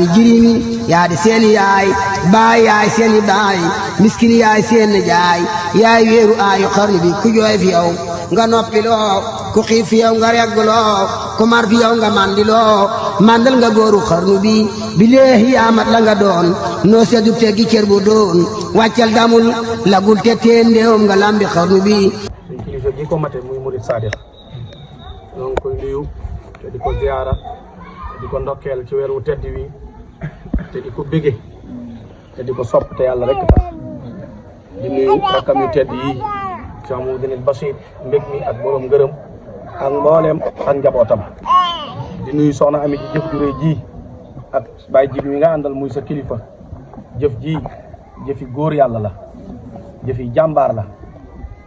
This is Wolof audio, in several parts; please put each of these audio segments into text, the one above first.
di jirimi yaa di seeni yaay baay yaay seeni baay miskin yaay seen jaay yaay weeru aayu xarnu bi ku jooy fi yow nga noppiloo ku xiif fi yow nga regguloo ku mar fi yow nga mandiloo mandal nga góoru xarnu bi bileehi yaa mat la nga doon noo seddu teggi cër bu doon wàccal damul lagul te teen ndeewum nga lambi xarnu bi suñ kilifa gi ko mate muy murid saadiq ñoo ngi koy nuyu te di ko ziyaara te di ko ndokkeel ci weer wu tedd wi te di ko bége te di ko sopp te yàlla rek tax di nuyu rakkam yu tedd yi Cheikh Mouhamadoul Bachir mbég mi ak borom ngërëm ak mbooleem ak njabootam di nuyu soxna Ami ci jëf ju rëy ji ak baay ji bi nga àndal muy sa kilifa jëf ji jëfi góor yàlla la jëfi jàmbaar la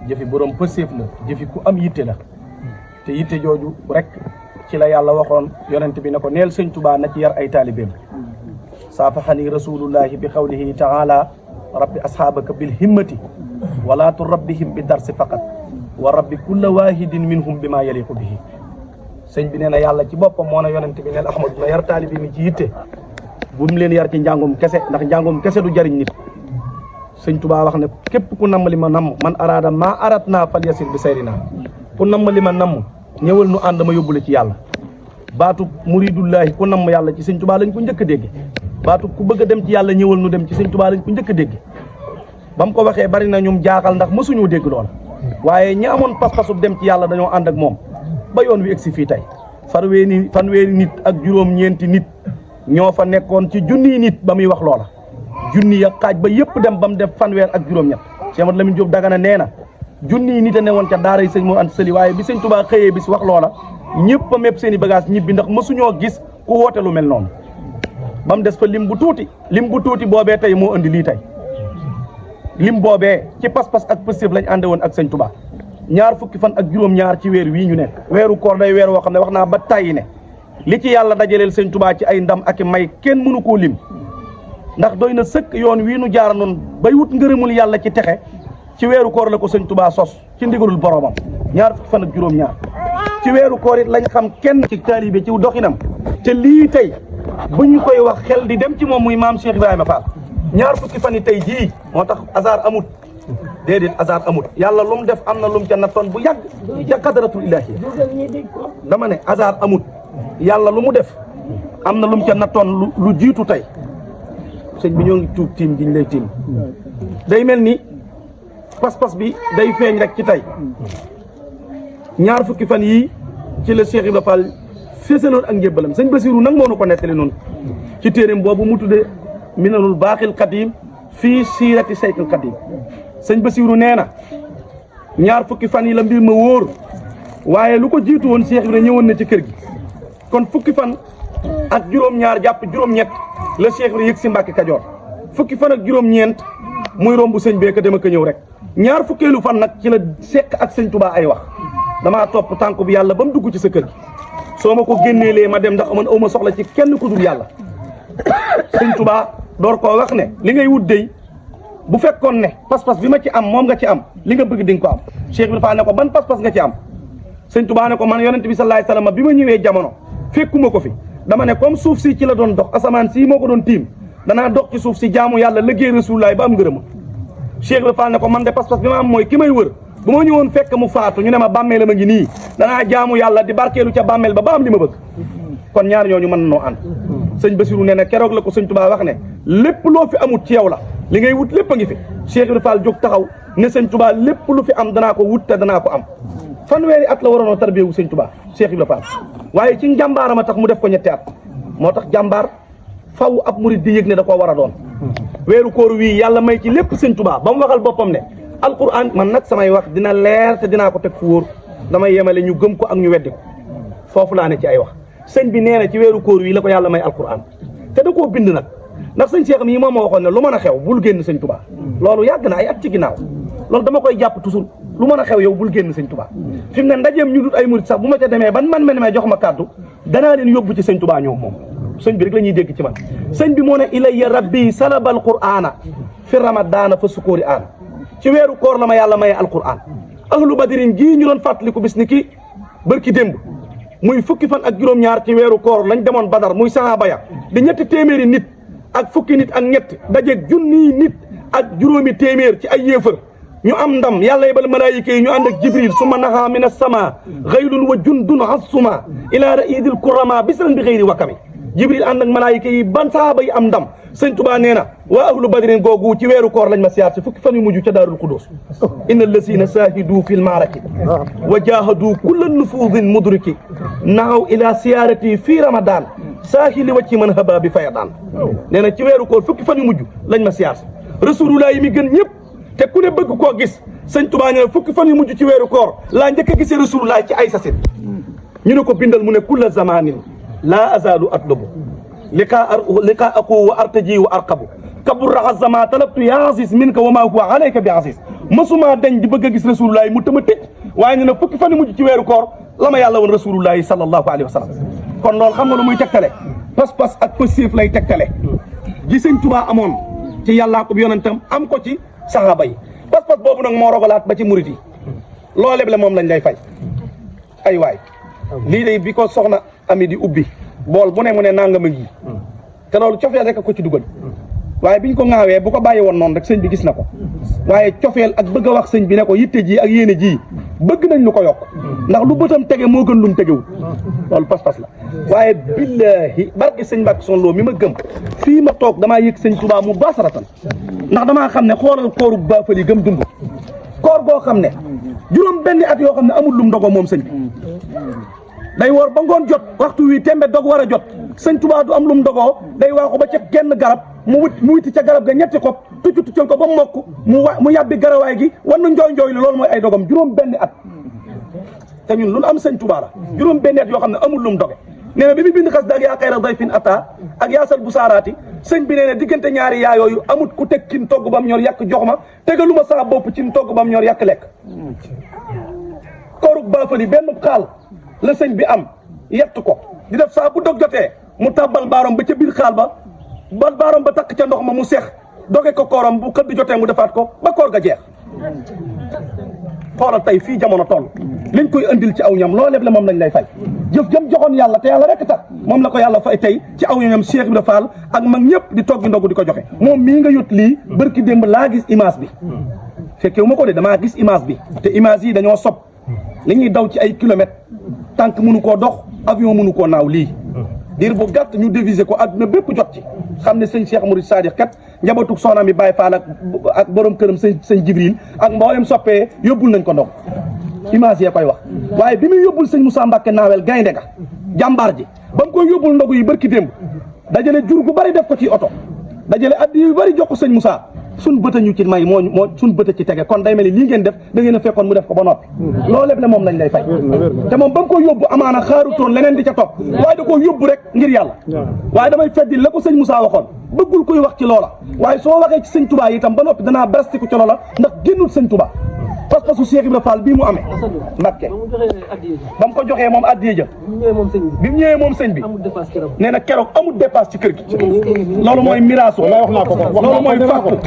jëfi borom pëseef la jëfi ku am yitte la te yitte jooju rek ci la yàlla waxoon yonent bi ne ko neel sëñ Tuubaa na ci yar ay taalibeem saafaxani rasulullahi bi qawlihi taala rabbi asxaabaka bil himmati wala turabbihim bi darsi faqat wa rabbi kulla wahidin minhum bi ma yaliqu bihi sëñ bi nee na yàlla ci boppam moo ne yonent bi neel ahmadu na yar taalibe mi ci yitte bu mu leen yar ci njàngum kese ndax njàngum kese du jariñ nit sëñ Tuubaa wax ne képp ku namm li ma namm man araada maa arat naa fal yasir bi sayri naa ku namm li ma namm ñëwal nu ànd ma yóbbule ci yàlla baatu muridullahi ku namm yàlla ci sëñ Tuubaa lañ ko njëkk a dégg baatu ku bëgg a dem ci yàlla ñëwal nu dem ci sëñ Tuubaa lañ ko njëkk a dégg ba mu ko waxee bari na ñum jaaxal ndax mësuñoo dégg lool waaye ñi amoon pas-pasu dem ci yàlla dañoo ànd ak moom ba yoon wi egsi fii tey fanweeri nit ak juróom-ñeenti nit ñoo fa nekkoon ci junniy nit ba muy wax loola junni ya xaaj ba yëpp dem ba mu def fanweer ak juróom-ñett Cheikh Amadou Lamine Diop Dagana nee na junniy nit a ne woon ca daara yi sëñ Mor Anta Sali waaye bi sëñ Tuubaa xëyee bis wax loola ñëpp a mépp seen i bagage ñibbi ndax mësuñoo gis ku woote lu mel noonu ba mu des fa lim bu tuuti boobee tey moo andi lii tey lim boobee ci pas-pas ak positif lañ ànde woon ak sëñ Tuubaa ñaar fukki fan ak juróom-ñaar ci weer wii ñu nekk weeru koor day weer woo xam ne wax naa ba tàyyi ne li ci yàlla dajaleel sëñ Tuubaa ci ay ndam ak i may kenn mënu koo lim ndax doy na sëkk yoon wii nu jaara noonu bay wut ngërëmul yàlla ci texe ci weeru koor la ko sëñ Tuubaa sos ci ndigalul boromam ñaar fukki fan ak juróom-ñaar ci weeru koor it lañ xam kenn ci taalibe ci doxinam te lii tey bu ñu koy wax xel di dem ci moom muy maam Cheikh Ibrahima Fall ñaar fukki fan yi tey jii moo tax hasard amut déedéet hasard amut yàlla lu mu def am na lu mu ca nattoon bu yàgg ca qadratul ilaahi dama ne hasard amut yàlla lu mu def am na lu mu ca nattoon lu jiitu tey sëñ bi ñoo ngi tuub tiim giñ lay tiim day mel ni pas-pas bi day feeñ rek ci tey ñaar fukki fan yii ci la Cheikh Ibrahima Fall fésaloon ak njébbalam sëñ Basiru nag moo nu ko nettali noonu ci téeréem boobu mu tudde minanul baaxil xadim fii siirati saykil xadim sëñ Basiru nee na ñaar fukki fan yi la mbir ma wóor waaye lu ko jiitu woon Cheikh Ibrahima ñëwoon na ci kër gi kon fukki fan ak juróom-ñaar jàpp juróom-ñett la Cheikh Ibrahima yëg si Mbàkke Kajoor fukki fan ak juróom-ñeent muy romb sëñ bee ka dem ak ñëw rek ñaar fukkeelu fan nag ci la sekk ak sëñ Tuubaa ay wax damaa topp tànk bi yàlla ba mu dugg ci sa kër gi soo ma ko génneelee ma dem ndax man aw ma soxla ci kenn ku dul yàlla sëñ Tuubaa door koo wax ne li ngay wut dey bu fekkoon ne pas-pas bi ma ci am moom nga ci am li nga bëgg di nga ko am Cheikh bi dafa ne ko ban pas-pas nga ci am sëñ Tuubaa ne ko man yonent bi sallallahu alayhi wasallam bi ma ñëwee jamono fekkuma ko fi dama ne comme suuf si ci la doon dox asamaan sii moo ko doon tiim danaa dox ci suuf si jaamu yàlla liggéey Rasulullaay ba am ngërëma Cheikh bi dafa ne ko man de pas-pas bi ma am mooy ki may wër bu ma ñëwoon fekk mu faatu ñu ne ma bàmmeel ma ngi nii danaa jaamu yàlla di barkeelu ca bàmmeel ba am li ma bëgg kon ñaar ñooñu mën noo ànd sëñ Basiru nee na keroog la ko sëñ Tuubaa wax ne lépp loo fi amut ci yow la li ngay wut lépp a ngi fi Cheikh Ibrahima Fall jóg taxaw ne sëñ Tuubaa lépp lu fi am danaa ko wut te danaa ko am fanweeri at la waroon a tarbiyewu sëñ Tuubaa Cheikh Ibrahima Fall waaye ci njàmbaaram a tax mu def ko ñetti at moo tax jàmbaar faw ab murid di yëg ne da koo war a doon weeru koor wii yàlla may ci lépp sëñ Tuubaa ba mu waxal boppam ne alquran man nag samay wax dina leer te dinaa ko teg fu wóor damay yemale ñu gëm ko ak ñu weddi ko foofu laa ne ci ay wax sëñ bi nee na ci weeru koor wi la ko yàlla may alquran te da koo bind nag ndax sëñ Cheikh mii moom ma waxoon ne lu mën a xew bul génn sëñ Tuubaa loolu yàgg na ay at ci ginnaaw loolu dama koy jàpp toujours lu mën a xew yow bul génn sëñ Tuubaa fi mu ne ndajeem ñu dut ay murit sax bu ma ca demee ban man ma jox ma kàddu danaa leen yóbbu ci sëñ Tuubaa ñoom moom sëñ bi rek la ñuy dégg ci man sëñ bi moo ne ilayya rabbi salabal qur'ana fi ramadaana fa sukóori aan ci weeru koor la ma yàlla maye alquran ahlu badrin gii ñu doon fàttaliku bis ni ki bërki démb muy fukki fan ak juróom-ñaar ci weeru koor lañ demoon Badar muy sahaaba ya di ñetti téeméeri nit ak fukki nit ak ñett dajeeg junniy nit ak juróomi téeméer ci ay yéefar ñu am ndam yàlla yebal malaayika yi ñu ànd ak jibril summa naha min as-sama ghaylun wa jundun hassuma ila ra'idil kurama bisran bi ghayri wakami jibril ànd ak malaayika yi ban sahaaba yi am ndam sëñ Tuubaa nee na waa ahlu badrin googu ci weeru koor lañ ma siyaar ci fukki fan yu mujj ca daarul qudus inna allazina saahidu fil maaraki wa jahadu kulla nufudin mudriki naaw ila siyaarati fii ramadan saahili wacci man haba bi fayadaan nee na ci weeru koor fukki fan yu mujj lañ ma siyaar rasulullah yi mi gën ñëpp te ku ne bëgg koo gis sëñ Tuubaa nee na fukki fan yu mujj ci weeru koor laa njëkk a gisee rasulullah ci ay sasin ñu ne ko bindal mu ne kulla zamanin laa azalu atlubu liqa aqu wa artaji wa arqabu kabur raxa zama talabtu ya aziz min ka wa maa huwa alayka bi aziz masuma dañ di bëgg a gis rasulullahi mu tëma tëj waaye ñu ne fukki fan yu mujj ci weeru koor la ma yàlla woon rasulullahi sallallahu alayhi wa sallam kon loolu xam nga lu muy tegtale pas-pas ak positif lay tegtale gi sëñ Tuubaa amoon ci yàllaa ko yonentam am ko ci saxaaba yi pas-pas boobu nag moo rogalaat ba ci murit yi loo leble moom lañ lay fay ay waay lii day bi ko soxna ami di ubbi bool bu ne mu ne nangama ngi te loolu cofeel rek a ko ci dugal waaye biñ ko ŋaawee bu ko bàyyi woon noonu rek sëñ bi gis na ko waaye cofeel ak bëgg a wax sëñ bi ne ko yitte ji ak yéene ji bëgg nañ lu ko yokk ndax lu bëtam tege moo gën lu mu tegewul loolu pas-pas la waaye billahi barke sëñ Mbàkke Soxna Lo mi ma gëm fii ma toog damaa yëg sëñ Tuubaa mu baasaratan ndax damaa xam ne xoolal kooru baafal yi gëm dund koor goo xam ne juróom benni at yoo xam ne amul lum ndogo moom sëñ bi day woor ba ngoon jot waxtu wi tembe dog war a jot sëñ Tuubaa du am lum ndogoo day waaxu ba ca genn garab mu wuti ca garab ga ñetti xob tuccal ko ba mokk mu yàbbi garawaay gi wan na njooy loolu mooy ay dogam juróom benni at te ñun lu am sëñ Tuubaa la juróom benni at yoo xam ne amul lum doge nee na bi mu bind xas daag yaa xayra dayfin ata ak yaasal bu saaraati sëñ bi nee na diggante ñaari yaa yooyu amut ku teg cin togg bam ñor yàq jox ma tegalu ma saa bopp cin togg bam ñor yàq lekk koorug baafali benn xaal la sëñ bi am yett ko di def saa bu dog jotee mu tàbbal baarom ba ca biir xaal ba baarom ba takk ca ndox ma mu seex doge ko kooram bu xëdd jotee mu defaat ko ba koor ga jeex xoolal tey fii jamono toll liñ koy andil ci aw ñam loo leb la moom lañ lay fay jëf jëm joxoon yàlla te yàlla rek tax moom la ko yàlla fay tey ci aw ñam Cheikh Ibrahima Fall ak mag ñëpp di toggi ndogu di ko joxe moom mii nga yot lii bërki démb laa gis image bi fekkewu ma ko de damaa gis image bi te image yi dañoo sob li ñuy daw ci ay kilomètres tànk mënu koo dox avion mënu koo naaw lii diir bu gàtt ñu diviser ko adduna bépp jot ci xam ne sëñ Cheikh Mourid Sadiq kat njabootug soxna mi Baye Fall ak borom këram sëñ Jibril ak mboolem soppee yóbbul nañ ko ndog image yee koy wax waaye bi muy yóbbul sëñ Moussa Mbacke naawel gaynde ga jàmbaar ji ba mu koy yóbbul ndogu yi barki démb dajale jur gu bari def ko ci oto dajale addi yu bari jox ko sëñ Moussa suñ bëta ñu ci may moo suñ bëta ci tege kon day mel ni lii ngeen def da ngeen a fekkoon mu def ko ba noppi loolu lépp ne moom lañ lay fay te moom ba mu ko yóbbu amaana xaarutoon leneen di ca topp waaye da koo yóbbu rek ngir yàlla waaye damay feddi la ko sëñ Moussa waxoon bëggul koy wax ci loola waaye soo waxee ci sëñ Touba itam ba noppi danaa berastiku ci loola ndax génnul sëñ Touba pas-pasu Cheikh Ibrahima Fall bii mu amee Mbàkke ba mu ko joxee moom addiya ja bi mu ñëwee moom sëñ bi nee na keroog amul dépasse ci kër gi loolu mooy miraasu loolu mooy fàkku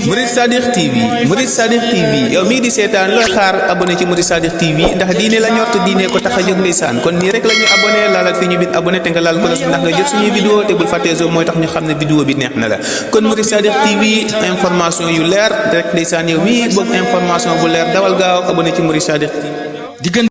Mourid Sadiq TV yow mii di seetaan looy xaar abonné ci Mourid Sadiq TV ndax diine la ñor te diine ko tax a jóg ndeysaan kon nii rek la ñuy abonné laalal fi ñu bind abonné te nga laal ko ndax nga jot suñuy vidéo te bul fàttee zo mooy tax ñu xam ne vidéo bi neex na la kon Mourid Sadiq TV information yu leer rek ndeysaan yow mii bëgg information bu leer dawal gaaw abonné ci Mourid Sadiq TV